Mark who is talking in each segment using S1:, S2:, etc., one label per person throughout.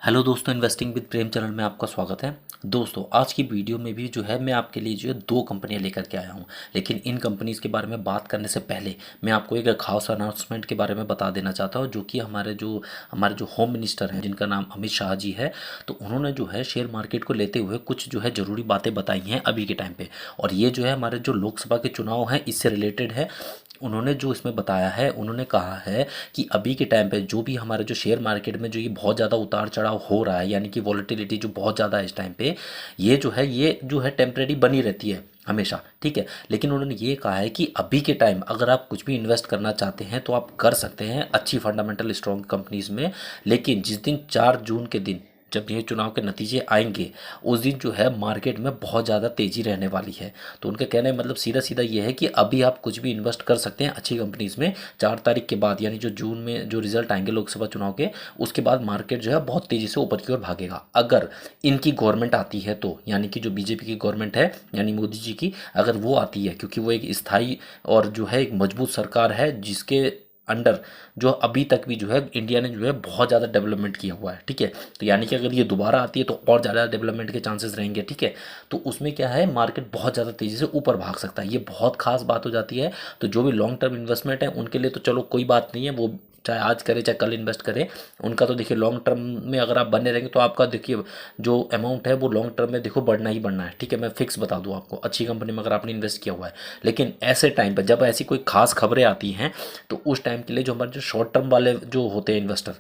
S1: Hello दोस्तों, investing with Prem channel में आपका स्वागत है। दोस्तों, आज की वीडियो में भी जो है मैं आपके लिए जो है दो कंपनियां लेकर के आया हूं। लेकिन इन कंपनीज़ के बारे में बात करने से पहले मैं आपको एक खास अनाउंसमेंट के बारे में बता देना चाहता हूं, जो कि हमारे जो होम मिनिस्टर हैं, जिनका नाम अमित शाह जी है। तो उन्होंने जो है शेयर मार्केट को लेते हुए कुछ जो है ज़रूरी बातें बताई हैं अभी के टाइम पर। और ये जो है हमारे जो लोकसभा के चुनाव हैं इससे रिलेटेड है। उन्होंने जो इसमें बताया है, उन्होंने कहा है कि अभी के टाइम पे जो भी हमारे जो शेयर मार्केट में जो ये बहुत ज़्यादा उतार चढ़ाव हो रहा है, यानी कि वॉलेटिलिटी जो बहुत ज़्यादा है इस टाइम पे, ये जो है टेम्परेरी बनी रहती है हमेशा, ठीक है। लेकिन उन्होंने ये कहा है कि अभी के टाइम अगर आप कुछ भी इन्वेस्ट करना चाहते हैं तो आप कर सकते हैं अच्छी फंडामेंटल स्ट्रॉन्ग कंपनीज में। लेकिन जिस दिन 4 जून के दिन जब ये चुनाव के नतीजे आएंगे, उस दिन जो है मार्केट में बहुत ज़्यादा तेज़ी रहने वाली है। तो उनका कहना है, मतलब सीधा सीधा ये है कि अभी आप कुछ भी इन्वेस्ट कर सकते हैं अच्छी कंपनीज में। 4 तारीख के बाद, यानी जो जून में जो रिजल्ट आएंगे लोकसभा चुनाव के, उसके बाद मार्केट जो है बहुत तेज़ी से ऊपर की ओर भागेगा। अगर इनकी गवर्नमेंट आती है तो, यानी कि जो बीजेपी की गवर्नमेंट है, यानी मोदी जी की, अगर वो आती है, क्योंकि वो एक स्थायी और जो है एक मजबूत सरकार है, जिसके अंडर जो अभी तक भी जो है इंडिया ने जो है बहुत ज़्यादा डेवलपमेंट किया हुआ है, ठीक है। तो यानी कि अगर ये दोबारा आती है तो और ज़्यादा डेवलपमेंट के चांसेस रहेंगे, ठीक है। तो उसमें क्या है, मार्केट बहुत ज़्यादा तेज़ी से ऊपर भाग सकता है, ये बहुत खास बात हो जाती है। तो जो भी लॉन्ग टर्म इन्वेस्टमेंट है उनके लिए तो चलो कोई बात नहीं है, वो चाहे आज करे चाहे कल इन्वेस्ट करें। उनका तो देखिए लॉन्ग टर्म में अगर आप बने रहेंगे तो आपका देखिए जो अमाउंट है वो लॉन्ग टर्म में देखो बढ़ना ही बढ़ना है, ठीक है। मैं फिक्स बता दूं आपको, अच्छी कंपनी में अगर आपने इन्वेस्ट किया हुआ है। लेकिन ऐसे टाइम पर जब ऐसी कोई खास खबरें आती हैं, तो उस टाइम के लिए जो हमारे जो शॉर्ट टर्म वाले जो होते हैं इन्वेस्टर,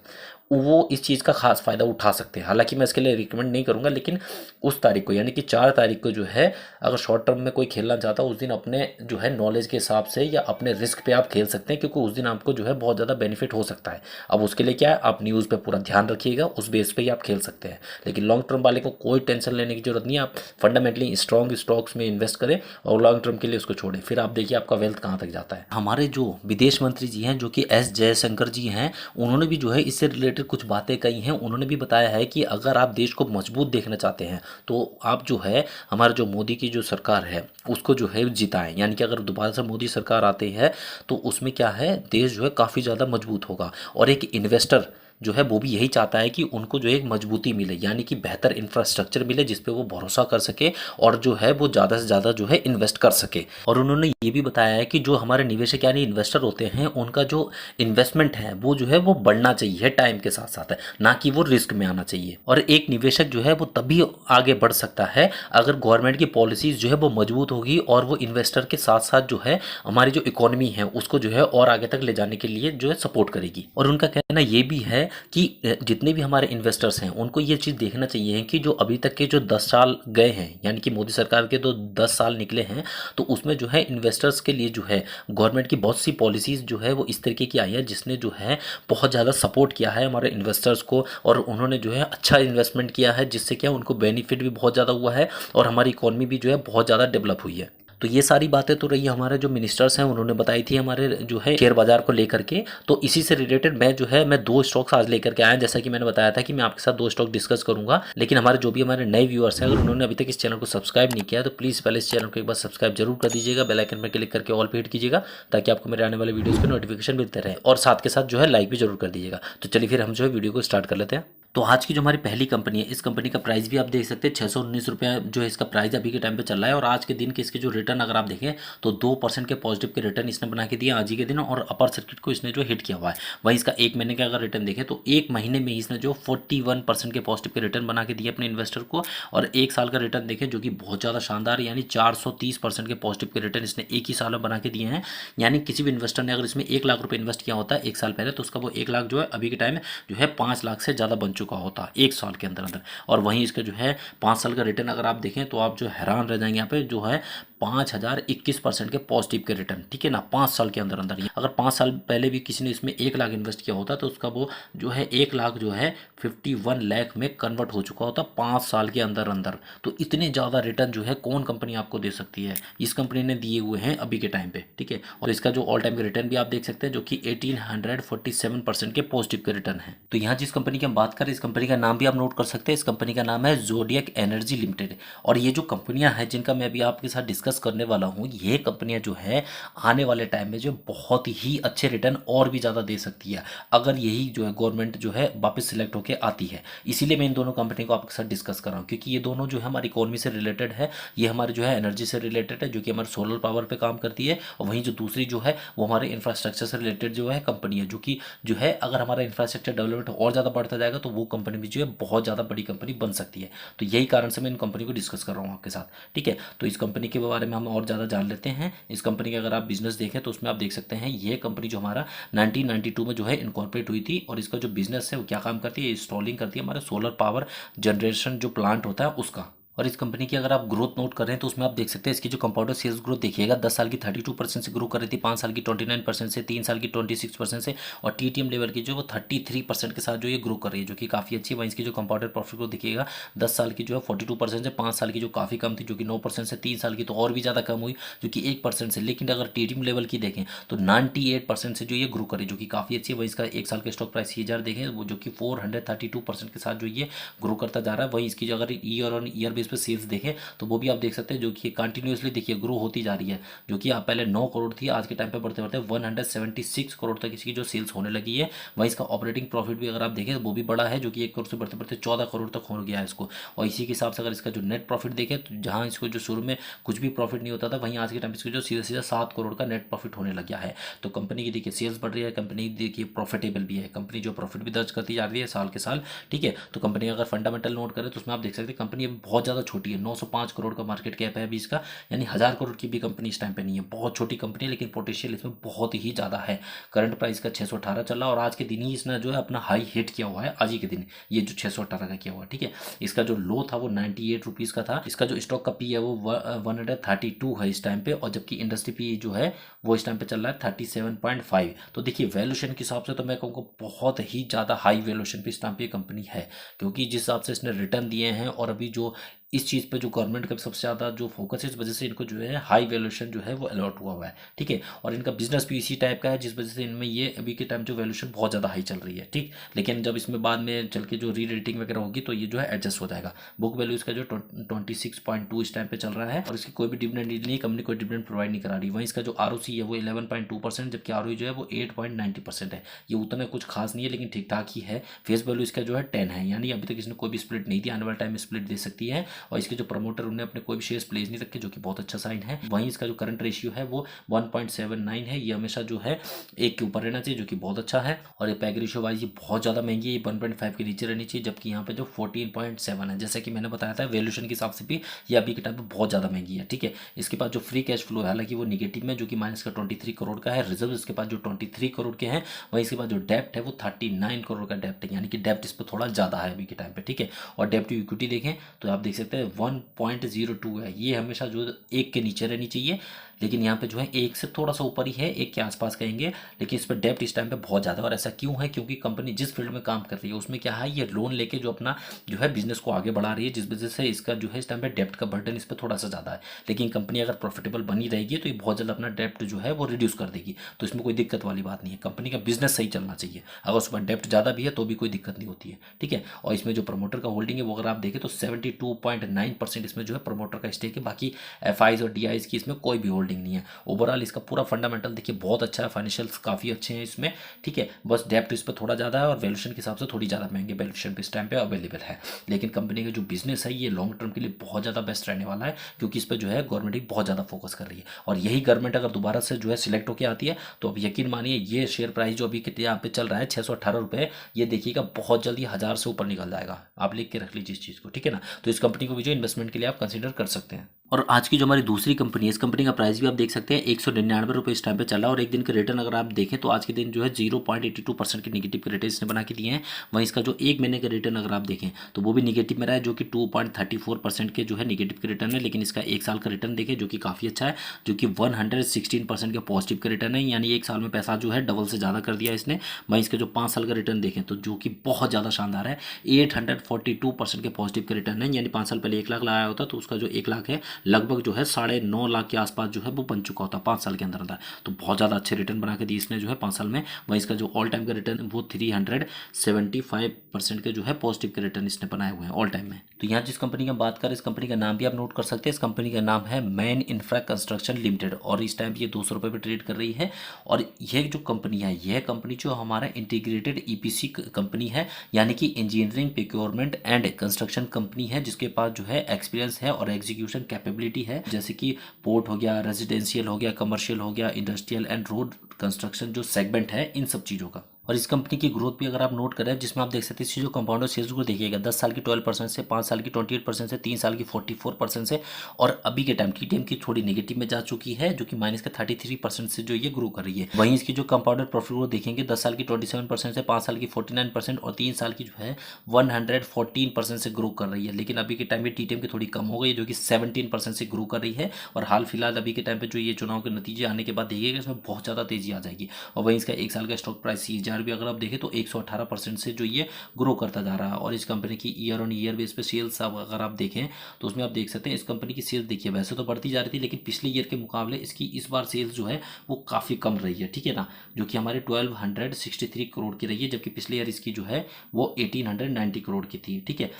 S1: वो इस चीज़ का खास फ़ायदा उठा सकते हैं। हालांकि मैं इसके लिए रिकमेंड नहीं करूंगा, लेकिन उस तारीख को, यानी कि 4 तारीख को जो है, अगर शॉर्ट टर्म में कोई खेलना चाहता है उस दिन अपने जो है नॉलेज के हिसाब से या अपने रिस्क पे आप खेल सकते हैं, क्योंकि उस दिन आपको जो है बहुत ज़्यादा बेनिफिट हो सकता है। अब उसके लिए क्या है, आप न्यूज़ पे पूरा ध्यान रखिएगा, उस बेस पे ही आप खेल सकते हैं। लेकिन लॉन्ग टर्म वाले को कोई टेंशन लेने की जरूरत नहीं है। आप फंडामेंटली स्ट्रॉन्ग स्टॉक्स में इन्वेस्ट करें और लॉन्ग टर्म के लिए उसको छोड़ें, फिर आप देखिए आपका वेल्थ कहाँ तक जाता है। हमारे जो विदेश मंत्री जी हैं, जो कि एस जयशंकर जी हैं, उन्होंने भी जो है इससे रिलेटेड कुछ बातें कही हैं। उन्होंने भी बताया है कि अगर आप देश को मजबूत देखना चाहते हैं तो आप जो है हमारे जो मोदी की जो सरकार है उसको जो है जिताएं। यानी कि अगर दोबारा से मोदी सरकार आती है तो उसमें क्या है, देश जो है काफ़ी ज़्यादा मजबूत होगा। और एक इन्वेस्टर जो है वो भी यही चाहता है कि उनको जो एक मजबूती मिले, यानी कि बेहतर इंफ्रास्ट्रक्चर मिले जिस पे वो भरोसा कर सके और जो है वो ज़्यादा से ज़्यादा जो है इन्वेस्ट कर सके। और उन्होंने ये भी बताया है कि जो हमारे निवेशक यानी इन्वेस्टर होते हैं, उनका जो इन्वेस्टमेंट है वो जो है वो बढ़ना चाहिए टाइम के साथ साथ, है ना कि वो रिस्क में आना चाहिए। और एक निवेशक जो है वो तभी आगे बढ़ सकता है अगर गवर्नमेंट की पॉलिसीज जो है वो मजबूत होगी और वो इन्वेस्टर के साथ साथ जो है हमारी जो इकोनॉमी है उसको जो है और आगे तक ले जाने के लिए जो है सपोर्ट करेगी। और उनका कहना ये भी है कि जितने भी हमारे इन्वेस्टर्स हैं उनको ये चीज़ देखना चाहिए कि जो अभी तक के जो 10 साल गए हैं, यानी कि मोदी सरकार के तो 10 साल निकले हैं, तो उसमें जो है इन्वेस्टर्स के लिए जो है गवर्नमेंट की बहुत सी पॉलिसीज़ जो है वो इस तरीके की आई है जिसने जो है बहुत ज़्यादा सपोर्ट किया है हमारे इन्वेस्टर्स को। और उन्होंने जो है अच्छा इन्वेस्टमेंट किया है, जिससे क्या उनको बेनिफिट भी बहुत ज़्यादा हुआ है और हमारी इकोनॉमी भी जो है बहुत ज़्यादा डेवलप हुई है। तो ये सारी बातें तो रही हमारे जो मिनिस्टर्स हैं उन्होंने बताई थी हमारे जो है शेयर बाजार को लेकर के। तो इसी से रिलेटेड मैं दो स्टॉक्स आज लेकर के आया, जैसा कि मैंने बताया था कि मैं आपके साथ दो स्टॉक डिस्कस करूंगा। लेकिन हमारे जो भी हमारे नए व्यूअर्स हैं, अगर उन्होंने अभी तक इस चैनल को सब्सक्राइब नहीं किया तो प्लीज़ पहले इस चैनल को एक बार सब्सक्राइब जरूर कर दीजिएगा, बेल आइकन पर क्लिक करके ऑल पे हिट कीजिएगा, ताकि आपको मेरे आने वाले वीडियोज़ के नोटिफिकेशन मिलते रहे। और साथ के साथ जो है लाइक भी जरूर कर दीजिएगा। तो चलिए फिर हम जो है वीडियो को स्टार्ट कर लेते हैं। तो आज की जो हमारी पहली कंपनी है, इस कंपनी का प्राइस भी आप देख सकते हैं 619 रुपये जो है इसका प्राइस अभी के टाइम पे चल रहा है। और आज के दिन के इसके जो रिटर्न अगर आप देखें तो 2% के पॉजिटिव के रिटर्न इसने बना के दिए आज ही के दिन, और अपर सर्किट को इसने जो हिट किया हुआ है। वहीं इसका एक महीने का अगर रिटर्न देखें तो एक महीने में इसने जो 41% के पॉजिटिव के रिटर्न बना के दिए अपने इन्वेस्टर को। और एक साल का रिटर्न देखें जो कि बहुत ज़्यादा शानदार, यानी 430% के पॉजिटिव के रिटर्न इसने एक ही साल में बना के दिए हैं। यानी किसी भी इन्वेस्टर ने अगर इसमें 1 लाख रुपये इन्वेस्ट किया होता है एक साल पहले, तो उसका वो 1 लाख जो है अभी के टाइम में जो है 5 लाख से ज़्यादा बन चुका होता एक साल के अंदर अंदर। और वहीं इसका जो है 5 साल का रिटर्न अगर आप देखें तो आप जो हैरान रह जाएंगे, यहाँ पे जो है 5021% के पॉजिटिव के रिटर्न, ठीक है ना, 5 साल के अंदर अंदर। अगर 5 साल पहले भी किसी ने इसमें 1 लाख इन्वेस्ट किया होता तो उसका वो जो है 1 लाख जो है 51 लाख में कन्वर्ट हो चुका होता 5 साल के अंदर अंदर। तो इतने ज़्यादा रिटर्न जो है कौन कंपनी आपको दे सकती है, इस कंपनी ने दिए हुए हैं अभी के टाइम पे, ठीक है। और इसका जो ऑल टाइम के रिटर्न भी आप देख सकते हैं जो कि 1847% के पॉजिटिव के रिटर्न है। तो यहाँ जिस कंपनी की हम बात करें, इस कंपनी का नाम भी आप नोट कर सकते हैं। इस कंपनी का नाम है ज़ोडिएक एनर्जी लिमिटेड। और ये जो कंपनियां हैं जिनका मैं अभी आपके साथ डिस्कस डिस्कस करने वाला हूँ ये कंपनियाँ जो है आने वाले टाइम में जो बहुत ही अच्छे रिटर्न और भी ज़्यादा दे सकती है अगर यही जो है गवर्नमेंट जो है वापस सिलेक्ट होकर आती है। इसीलिए मैं इन दोनों कंपनी को आपके साथ डिस्कस कर रहा हूँ क्योंकि ये दोनों जो है हमारी इकोनॉमी से रिलेटेड है, ये हमारे जो है एनर्जी से रिलेटेड है जो कि हमारे सोलर पावर पे काम करती है, और वहीं जो दूसरी जो है वो हमारे इंफ्रास्ट्रक्चर से रिलेटेड जो है कंपनी है जो है अगर हमारा इंफ्रास्ट्रक्चर डेवलपमेंट और ज़्यादा बढ़ता जाएगा तो वो कंपनी भी जो है बहुत ज़्यादा बड़ी कंपनी बन सकती है। तो यही कारण से मैं इन कंपनी को डिस्कस कर रहा हूँ आपके साथ। ठीक है, तो इस कंपनी के बारे में हम और ज़्यादा जान लेते हैं। इस कंपनी का अगर आप बिजनेस देखें तो उसमें आप देख सकते हैं ये कंपनी जो हमारा 1992 में जो है इनकॉर्पोरेट हुई थी, और इसका जो बिजनेस है वो क्या काम करती है, इंस्टॉलिंग करती है हमारे सोलर पावर जनरेशन जो प्लांट होता है उसका। और इस कंपनी की अगर आप ग्रोथ नोट कर रहे हैं तो उसमें आप देख सकते हैं इसकी जो कंपाउंडर सेल्स ग्रोथ देखिएगा 10 साल की 32% से ग्रो कर रही थी, 5 साल की 29% से, 3 साल की 26% से, और टीटीएम लेवल की जो वो 33% के साथ जो ये ग्रो कर रही है जो कि काफ़ी अच्छी है। वहीं इसकी जो कंपाउंडर प्रॉफिट ग्रोथ देखिएगा 10 साल की जो है 42% से, 5 साल की जो काफ़ी कम थी जो कि 9% से, 3 साल की तो और भी ज़्यादा कम हुई जो कि 1% से। लेकिन अगर टीटीएम लेवल की देखें तो 98% से जो ये ग्रो करे जो कि काफ़ी अच्छी है। वही इसका एक साल का स्टॉक प्राइस 1000 देखें वो जो कि 432% के साथ जो ये ग्रो करता जा रहा है। वहीं इसकी जो अगर ईयर ऑन ईयर बेस पर सेल्स देखें तो वो भी आप देख सकते हैं जो कि कंटिन्यूसली देखिए ग्रो होती जा रही है, जो कि आप पहले 9 करोड़ थी आज के टाइम पे बढ़ते बढ़ते 176 करोड़ तक इसकी जो सेल्स होने लगी है। वहीं इसका ऑपरेटिंग प्रॉफिट भी अगर आप देखें वो भी बड़ा है जो कि 1 करोड़ से बढ़ते बढ़ते 14 करोड़ तक हो गया है इसको। और इसी के हिसाब से अगर इसका जो नेट प्रॉफिट देखें तो जहाँ इसको जो शुरू में कुछ भी प्रॉफिट नहीं होता था वहीं आज के टाइम इसको जो सीधा सीधा 7 करोड़ का नेट प्रॉफिट होने लग गया है। तो कंपनी की देखिए सेल्स बढ़ रही है, कंपनी देखिए प्रॉफिटेबल भी है, कंपनी जो प्रॉफिट भी दर्ज करती जा रही है साल के साल। ठीक है, तो कंपनी का अगर फंडामेंटल नोट करें तो उसमें आप देख सकते हैं कंपनी अभी बहुत ज़्यादा छोटी है, 905 करोड़ का मार्केट कैप है अभी इसका, यानी 1000 करोड़ की भी कंपनी इस टाइम पे नहीं है। बहुत छोटी कंपनी है लेकिन पोटेंशियल इसमें बहुत ही ज़्यादा है। करंट प्राइस का 618 चल रहा है और आज के दिन ही इसने जो है अपना हाई हिट किया हुआ है, आज ही के दिन ये जो 618 का किया हुआ है। ठीक है, इसका जो लो था वो 98 रुपीज़ का था। इसका जो स्टॉक का पी है वो 132 है इस टाइम पे, और जबकि इंडस्ट्री पी जो है वो इस टाइम पे चल रहा है 37.5। तो देखिए वैल्यूएशन के हिसाब से तो मैं कहूँगा बहुत ही ज़्यादा हाई वैल्यूएशन पे इस टाइम पे कंपनी है, क्योंकि जिस हिसाब से इसने रिटर्न दिए हैं और अभी जो इस चीज़ पे जो गवर्नमेंट का सबसे ज़्यादा जो फोकस है इस वजह से इनको जो है हाई वैल्यूएशन जो है वो अलॉट हुआ हुआ है। ठीक है, और इनका बिजनेस भी इसी टाइप का है जिस वजह से इनमें ये अभी के टाइम जो वैल्यूएशन बहुत ज़्यादा हाई चल रही है। ठीक, लेकिन जब इसमें बाद में चल के जो री रेटिंग वगैरह होगी तो ये जो है एडजस्ट हो जाएगा। बुक वैल्यू इसका जो 26.2 इस टाइम पे चल रहा है, और इसकी कोई भी डिविडेंड नहीं है, कंपनी कोई डिविडेंड प्रोवाइड नहीं करा रही। वहीं इसका जो ROC है वो 11.2%, जबकि ROE जो है वो 8.90% है। ये उतना कुछ खास नहीं है लेकिन ठीक ठाक ही है। फेस वैल्यू इसका जो है 10 है, यानी अभी तक इसने कोई भी स्प्लिट नहीं दी, आने वाले टाइम में स्प्लिट दे सकती है। और इसके जो प्रमोटर उन्होंने अपने कोई भी शेयर्स प्लेस नहीं रखे जो कि बहुत अच्छा साइन है। वहीं इसका जो करंट रेशियो है वो 1.79 है, ये हमेशा जो है एक के ऊपर रहना चाहिए जो कि बहुत अच्छा है। और ये पैग रेशियो वाइज ये बहुत ज़्यादा महंगी है, ये 1.5 के नीचे रहनी चाहिए, जबकि यहाँ पे जो 14.7 है। जैसे कि मैंने बताया था वैल्यूएशन के हिसाब से भी ये अभी के टाइम पे बहुत ज़्यादा महंगी है। ठीक है, इसके पास जो फ्री कैश फ्लो है हालांकि वो निगेटिव में जो कि माइनस का 23 करोड़ का है। रिजर्व इसके पास जो 23 करोड़ के हैं। वहीं इसके पास जो डेप्ट है वो 39 करोड़ का डेप्ट है, यानी कि डेप्ट इस पर थोड़ा ज़्यादा है अभी के टाइम पे। ठीक है, और डेप्ट टू इक्विटी देखें तो आप देख सकते हैं 1.02 है, ये हमेशा जो एक के नीचे रहनी चाहिए, लेकिन यहाँ पे जो है एक से थोड़ा सा ऊपर ही है, एक के आसपास कहेंगे, लेकिन इस पर डेप्ट इस टाइम पे बहुत ज़्यादा है। और ऐसा क्यों है, क्योंकि कंपनी जिस फील्ड में काम कर रही है उसमें क्या है, ये लोन लेके जो अपना जो है बिजनेस को आगे बढ़ा रही है, जिस वजह से इसका जो है इस टाइम पे डेप्ट का बर्डन इस पर थोड़ा सा ज़्यादा है। लेकिन कंपनी अगर प्रॉफिटेबल बनी रहेगी तो ये बहुत जल्द अपना डेप्ट जो है वो रिड्यूस कर देगी, तो इसमें कोई दिक्कत वाली बात नहीं है। कंपनी का बिजनेस सही चलना चाहिए, अगर उसमें डेप्ट ज़्यादा भी है तो भी कोई दिक्कत नहीं होती है। ठीक है, और इसमें जो प्रमोटर का होल्डिंग है वो अगर आप देखें तो 72.9% इसमें जो है प्रमोटर का स्टेक है, बाकी FIs और DIs की इसमें कोई भी होल्डिंग नहीं है। ओवरऑल इसका पूरा फंडामेंटल देखिए बहुत अच्छा है, फाइनेंशियल्स काफ़ी अच्छे हैं इसमें। ठीक है, बस डेप्ट इस पर थोड़ा ज़्यादा है और वैल्यूएशन के हिसाब से थोड़ी ज़्यादा महंगे वैल्यूएशन पे इस टाइम पे अवेलेबल है। लेकिन कंपनी का जो बिजनेस है ये लॉन्ग टर्म के लिए बहुत ज़्यादा बेस्ट रहने वाला है, क्योंकि इस पर जो है गवर्नमेंट ही बहुत ज़्यादा फोकस कर रही है। और यही गवर्नमेंट अगर दोबारा से जो है सिलेक्ट होकर आती है तो अब यकीन मानिए ये शेयर प्राइस जो अभी कितने यहाँ पे चल रहा है 618 रुपये, ये देखिएगा बहुत जल्दी 1000 से ऊपर निकल जाएगा। आप लिख के रख लीजिए इस चीज़ को। ठीक है ना, तो इस कंपनी को भी जो इन्वेस्टमेंट के लिए आप कंसिडर कर सकते हैं। और आज की जो हमारी दूसरी कंपनी है इस कंपनी का प्राइस भी आप देख सकते हैं 199 रुपये इस टाइम पे चला, और एक दिन के रिटर्न अगर आप देखें तो आज के दिन जो है 0.82% के निगेटिव के रिटर्न इसने बना के दिए हैं। वहीं इसका जो एक महीने का रिटर्न अगर आप देखें तो वो भी निगेटिव में रहा है, जो कि 2.34% के जो है निगेटिव के रिटर्न है। लेकिन इसका एक साल का रिटर्न देखें जो कि काफ़ी अच्छा है, जो कि 116% के पॉजिटिव के रिटर्न है, यानी एक साल में पैसा जो है डबल से ज़्यादा कर दिया इसने। वहीं इसके जो 5 साल का रिटर्न देखें तो जो कि बहुत ज़्यादा शानदार है, 842% के पॉजिटिव के रिटर्न है, यानी 5 साल पहले 1 लाख लगाया होता तो उसका जो 1 लाख है लगभग जो है 9.5 लाख के आसपास जो है वो बन चुका होता 5 साल के अंदर अंदर। तो बहुत ज़्यादा अच्छे रिटर्न बना के दी इसने जो है 5 साल में। वहीं इसका जो ऑल टाइम का रिटर्न वो 375% के जो है पॉजिटिव के रिटर्न इसने बनाए हुए हैं ऑल टाइम में। तो यहाँ जिस कंपनी की हम बात करें, इस कंपनी का नाम भी आप नोट कर सकते हैं। इस कंपनी का नाम है मैन इंफ्रा कंस्ट्रक्शन लिमिटेड और इस टाइम ये 200 रुपये पर ट्रेड कर रही है। और यह जो कंपनी है, यह कंपनी जो हमारा इंटीग्रेटेड ईपीसी कंपनी है, यानी कि engineering procurement and construction company है, जिसके पास जो है एक्सपीरियंस है और एग्जीक्यूशन कैपेबिलिटी है। जैसे कि पोर्ट हो गया, रेजिडेंशियल हो गया, कमर्शियल हो गया, इंडस्ट्रियल एंड रोड कंस्ट्रक्शन जो सेगमेंट है, इन सब चीज़ों का। और इस कंपनी की ग्रोथ भी अगर आप नोट करें, जिसमें आप देख सकते हैं इसकी जो कंपाउंडर सेल्स ग्रोथ देखिएगा 10 साल की 12% से, 5 साल की 28% से, 3 साल की 44% से, और अभी के टाइम टीटीएम की थोड़ी नेगेटिव में जा चुकी है, जो कि माइनस का 33% से जो ये ग्रो कर रही है। वहीं इसकी जो कंपाउंडर प्रॉफिट ग्रोथ देखेंगे 10 साल की 27% से, 5 साल की 49% और 3 साल की जो है 114% से ग्रो कर रही है। लेकिन अभी के टाइम में टीटीएम की थोड़ी कम हो गई है, जो कि 17% से ग्रो कर रही है। और हाल फिलहाल अभी के टाइम पे जो ये चुनाव के नतीजे आने के बाद देखिएगा इसमें बहुत ज़्यादा तेजी आ जाएगी। और वहीं इसका 1 साल का स्टॉक प्राइस CAGR भी अगर आप देखें तो 118% से जो ये ग्रो करता जा रहा है। और इस कंपनी की ईयर ऑन ईयर बेस पे सेल्स अगर आप देखें तो उसमें आप देख सकते हैं इस कंपनी की सेल्स देखिए वैसे तो बढ़ती जा रही थी, लेकिन पिछले ईयर के मुकाबले इसकी इस बार सेल्स जो है वो काफ़ी कम रही है, ठीक है ना, जो कि हमारे 1263 करोड़ की रही है, जबकि पिछले ईयर इसकी जो है वो 1890 करोड़ की थी, ठीक है।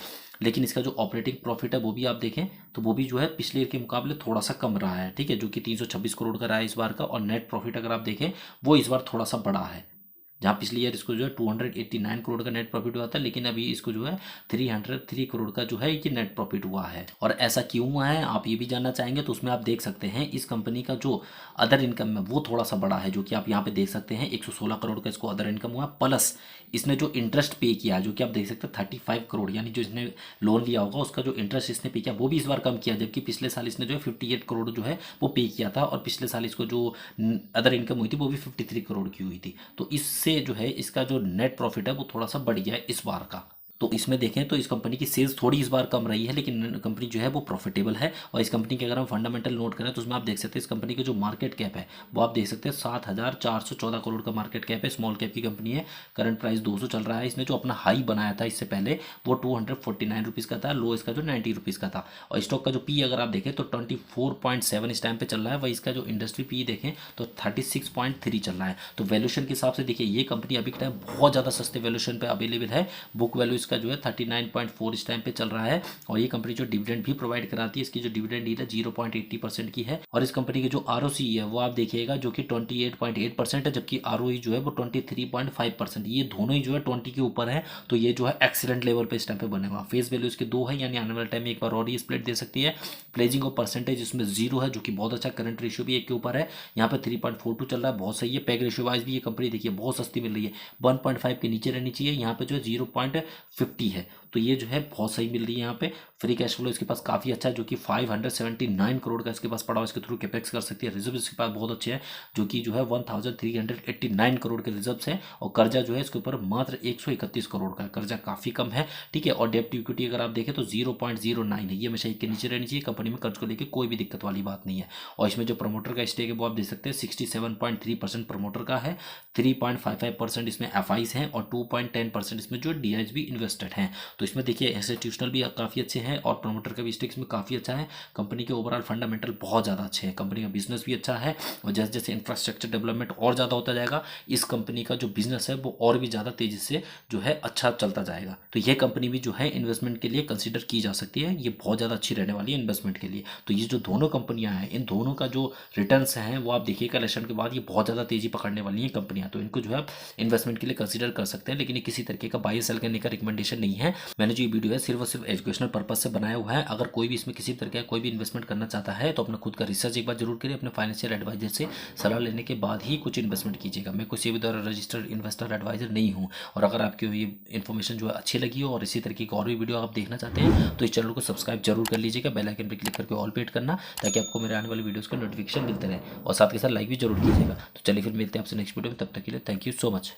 S1: लेकिन इसका जो ऑपरेटिंग प्रॉफिट है वो भी आप देखें तो वो भी जो है पिछले ईयर के मुकाबले थोड़ा सा कम रहा है, ठीक है, जो कि 326 करोड़ का रहा है इस बार का। और नेट प्रॉफिट अगर आप देखें वो इस बार थोड़ा सा बड़ा है, जहाँ पिछली ईयर इसको जो है 289 करोड़ का नेट प्रॉफिट हुआ था, लेकिन अभी इसको जो है 303 करोड़ का जो है ये नेट प्रॉफिट हुआ है। और ऐसा क्यों हुआ है आप ये भी जानना चाहेंगे तो उसमें आप देख सकते हैं इस कंपनी का जो अदर इनकम है वो थोड़ा सा बड़ा है, जो कि आप यहाँ पे देख सकते हैं 116 करोड़ का इसको अदर इनकम हुआ। प्लस इसने जो इंटरेस्ट पे किया, जो कि आप देख सकते हैं 35 करोड़, यानी जो इसने लोन लिया होगा उसका जो इंटरेस्ट इसने पे किया वो भी इस बार कम किया, जबकि पिछले साल इसने जो है 58 करोड़ जो है वो पे किया था। और पिछले साल इसको जो अदर इनकम हुई थी वो भी 53 करोड़ की हुई थी। तो इससे जो है इसका जो नेट प्रॉफिट है वो थोड़ा सा बढ़ गया है इस बार का। तो इसमें देखें तो इस कंपनी की सेल्स थोड़ी इस बार कम रही है, लेकिन कंपनी जो है वो प्रॉफिटेबल है। और इस कंपनी के अगर हम फंडामेंटल नोट करें तो उसमें आप देख सकते हैं इस कंपनी की जो मार्केट कैप है वो आप देख सकते हैं 7,414 करोड़ का मार्केट कैप है। स्मॉल कैप की कंपनी है, करंट प्राइस 200 चल रहा है। इसने जो अपना हाई बनाया था इससे पहले वो 249 रुपीज़ का था, लो इसका जो 90 रुपीज़ का था। और स्टॉक का जो पी अगर आप देखें तो 24.7 इस टाइम पे चल रहा है। वही इसका जो इंडस्ट्री पी देखें तो 36.3 चल रहा है। तो वैल्यूशन के हिसाब से देखिए ये कंपनी अभी के टाइम बहुत ज़्यादा सस्ते वैल्यूशन पे अवेलेबल है। बुक वैल्यू इसका जो है 39.4 इस टाइम पे चल रहा है। और ये कंपनी जो डिविडेंड भी प्रोवाइड कराती है, इसकी जो डिविडेंड यील्ड है 0.80% की है। और इस कंपनी की जो ROCE है वो आप देखिएगा जो कि 28.8% है, जबकि ROE जो है वो 23.5%। ये दोनों ही जो है 20 के ऊपर है। तो ये जो है एक्सीलेंट लेवल पे इस टाइम पे बने हुआ। फेस वैल्यू इसके 2 है, यानी आने वाले टाइम में एक बार और ये स्प्लिट दे सकती है। प्लेजिंग ऑफ परसेंटेज इसमें 0 है, जो कि बहुत अच्छा। करंट रेशियो भी 1 के ऊपर है, यहाँ पे 3.42 चल रहा है, बहुत सही है। पैग रेशियो वाइज भी ये कंपनी देखिए बहुत सस्ती मिल रही है, 1.5 के नीचे रहनी चाहिए, यहाँ पे जो है 0.50 है। तो ये जो है बहुत सही मिल रही है यहाँ पे। फ्री कैश फ्लो इसके पास काफ़ी अच्छा है, जो कि 579 करोड़ का इसके पास पड़ा हुआ, इसके थ्रू कैपेक्स कर सकती है। रिजर्व इसके पास बहुत अच्छे हैं, जो कि जो है 1389 करोड़ के रिजर्व्स हैं। और कर्जा जो है इसके ऊपर मात्र 131 करोड़ का कर्जा, काफ़ी कम है, ठीक है। और डेप्ट इक्विटी अगर आप देखें तो 0.09 है, ये हमेशा 1 के नीचे रहनी चाहिए। कंपनी में कर्ज को लेकर कोई भी दिक्कत वाली बात नहीं है। और इसमें जो प्रमोटर का स्टेक है वो आप देख सकते हैं 67.3% प्रमोटर का है, 3.55% इसमें FIs हैं और 2.10% इसमें जो DIs भी इन्वेस्टेड हैं। तो इसमें देखिए इंस्टीट्यूशनल भी काफ़ी अच्छे हैं और प्रमोटर का भी स्टेक्स में काफ़ी अच्छा है। कंपनी के ओवरऑल फंडामेंटल बहुत ज़्यादा अच्छे हैं, कंपनी का बिजनेस भी अच्छा है। और जैसे जैसे इंफ्रास्ट्रक्चर डेवलपमेंट और ज़्यादा होता जाएगा, इस कंपनी का जो बिजनेस है वो और भी ज़्यादा तेज़ी से जो है अच्छा चलता जाएगा। तो ये कंपनी भी जो है इन्वेस्टमेंट के लिए कंसिडर की जा सकती है, ये बहुत ज़्यादा अच्छी रहने वाली है इन्वेस्टमेंट के लिए। तो ये जो दोनों कंपनियाँ हैं, इन दोनों का जो रिटर्न्स हैं वो आप देखिएगा इलेक्शन के बाद ये बहुत ज़्यादा तेज़ी पकड़ने वाली हैं कंपनियाँ। तो इनको जो है इन्वेस्टमेंट के लिए कंसिडर कर सकते हैं, लेकिन ये किसी तरीके का बाय सेल करने का रिकमेंडेशन नहीं है। मैंने जो ये वीडियो है सिर्फ और सिर्फ एजुकेशनल पर्पज से बनाया हुआ है। अगर कोई भी इसमें किसी तरह का कोई भी इन्वेस्टमेंट करना चाहता है तो अपना खुद का रिसर्च एक बार जरूर करिए, अपने फाइनेंशियल एडवाइजर से सलाह लेने के बाद ही कुछ इन्वेस्टमेंट कीजिएगा। मैं किसी भी द्वारा रजिस्टर्ड इन्वेस्टर एडवाइजर नहीं हूँ। और अगर आपको ये इन्फॉर्मेशन जो है अच्छी लगी हो और इसी तरीके की और भी वीडियो आप देखना चाहते हैं तो इस चैनल को सब्सक्राइब जरूर कर लीजिएगा, बेल आइकन पर क्लिक करके ऑल पे करना, ताकि आपको मेरे आने वाले वीडियोज़ का नोटिफिकेशन मिलते रहे। और साथ के साथ लाइक भी जरूर कीजिएगा। तो चलिए फिर मिलते हैं आपसे नेक्स्ट वीडियो में, तब तक के लिए थैंक यू सो मच।